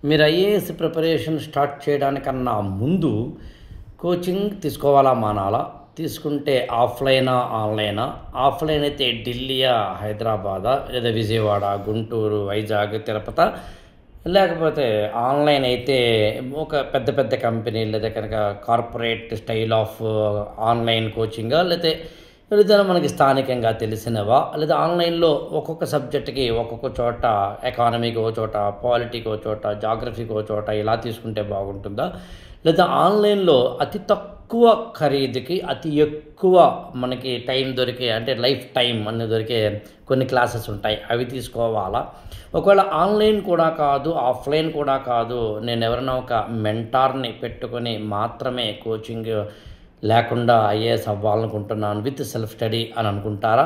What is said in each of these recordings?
మీరు IAS preparation start చేయడానికన్నా ముందు coaching తీసుకోవాలా మానాలా? తీసుకుంటే ఆఫ్లైనా ఆన్లైనా? ఆఫ్లైన్ అయితే ఢిల్లీయా హైదరాబాదా లేదా విజయవాడ గుంటూరు వైజాగ్ తిరుపతి, లేకపోతే ఆన్లైన్ అయితే ఒక పెద్ద పెద్ద కంపెనీ లేదా కనుక కార్పొరేట్ స్టైల్ ఆఫ్ ఆన్లైన్ కోచింగా, లేదా మనకి స్థానికంగా తెలిసినవా, లేదా ఆన్లైన్లో ఒక్కొక్క సబ్జెక్ట్కి ఒక్కొక్క చోట ఎకానమీకి ఒక చోట, పాలిటీకి ఒక చోట, జాగ్రఫీకి ఒక చోట ఇలా తీసుకుంటే బాగుంటుందా? లేదా ఆన్లైన్లో అతి తక్కువ ఖరీదుకి అతి ఎక్కువ మనకి టైం దొరికే, అంటే లైఫ్ టైం అన్ని దొరికే కొన్ని క్లాసెస్ ఉంటాయి, అవి తీసుకోవాలా? ఒకవేళ ఆన్లైన్ కూడా కాదు, ఆఫ్లైన్ కూడా కాదు, నేను ఎవరైనా ఒక మెంటార్ని పెట్టుకొని మాత్రమే కోచింగ్ లేకుండా ఐఏఎస్ అవ్వాలనుకుంటున్నాను విత్ సెల్ఫ్ స్టడీ అని అనుకుంటారా?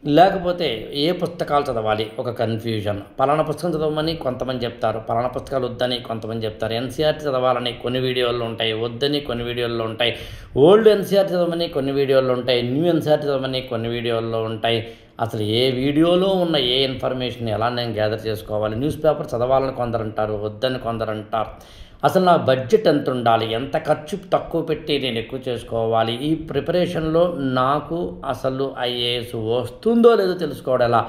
లేకపోతే ఏ పుస్తకాలు చదవాలి ఒక కన్ఫ్యూజన్. పలానా పుస్తకం చదవమని కొంతమంది చెప్తారు, పలానా పుస్తకాలు వద్దని కొంతమంది చెప్తారు. ఎన్సీఆర్టీ చదవాలని కొన్ని వీడియోల్లో ఉంటాయి, వద్దని కొన్ని వీడియోల్లో ఉంటాయి. ఓల్డ్ ఎన్సీఆర్టీ చదవమని కొన్ని వీడియోల్లో ఉంటాయి, న్యూ ఎన్సీఆర్టీ చదవమని కొన్ని వీడియోల్లో ఉంటాయి. అసలు ఏ వీడియోలో ఉన్న ఏ ఇన్ఫర్మేషన్ ఎలా నేను గ్యాదర్ చేసుకోవాలి? న్యూస్ పేపర్ చదవాలని కొందరు అంటారు, వద్దని కొందరు అంటారు. అసలు నా బడ్జెట్ ఎంత ఉండాలి, ఎంత ఖర్చు తక్కువ పెట్టి నేను ఎక్కువ చేసుకోవాలి, ఈ ప్రిపరేషన్లో నాకు అసలు ఐఏఎస్ వస్తుందో లేదో తెలుసుకోవడం ఎలా?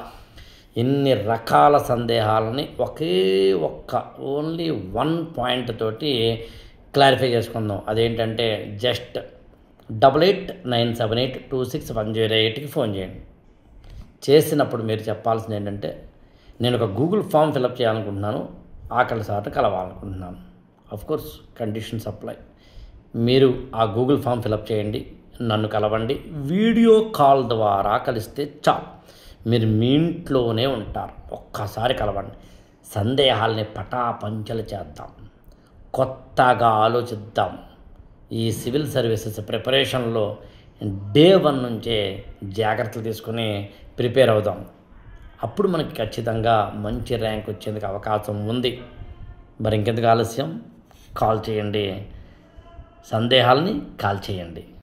ఇన్ని రకాల సందేహాలని ఓన్లీ వన్ పాయింట్ తోటి క్లారిఫై చేసుకుందాం. అదేంటంటే జస్ట్ 8897826108కి ఫోన్ చేయండి. చేసినప్పుడు మీరు చెప్పాల్సింది ఏంటంటే, నేను ఒక గూగుల్ ఫామ్ ఫిలప్ చేయాలనుకుంటున్నాను, ఆకలి సార్ని కలవాలనుకుంటున్నాను. Course conditions apply. మీరు ఆ గూగుల్ ఫామ్ ఫిలప్ చేయండి, నన్ను కలవండి, వీడియో కాల్ ద్వారా కలిస్తే చాలు. మీరు మీ ఇంట్లోనే ఉంటారు, ఒక్కసారి కలవండి. సందేహాల్ని పటాపంచలు చేద్దాం, కొత్తగా ఆలోచిద్దాం. ఈ సివిల్ సర్వీసెస్ ప్రిపరేషన్లో డే 1 నుంచే జాగ్రత్తలు తీసుకుని ప్రిపేర్ అవుదాం. అప్పుడు మనకి ఖచ్చితంగా మంచి ర్యాంక్ వచ్చేందుకు అవకాశం ఉంది. మరి ఇంకెందుకు ఆలస్యం? కాల్ చేయండి, సందేహాలని కాల్ చేయండి.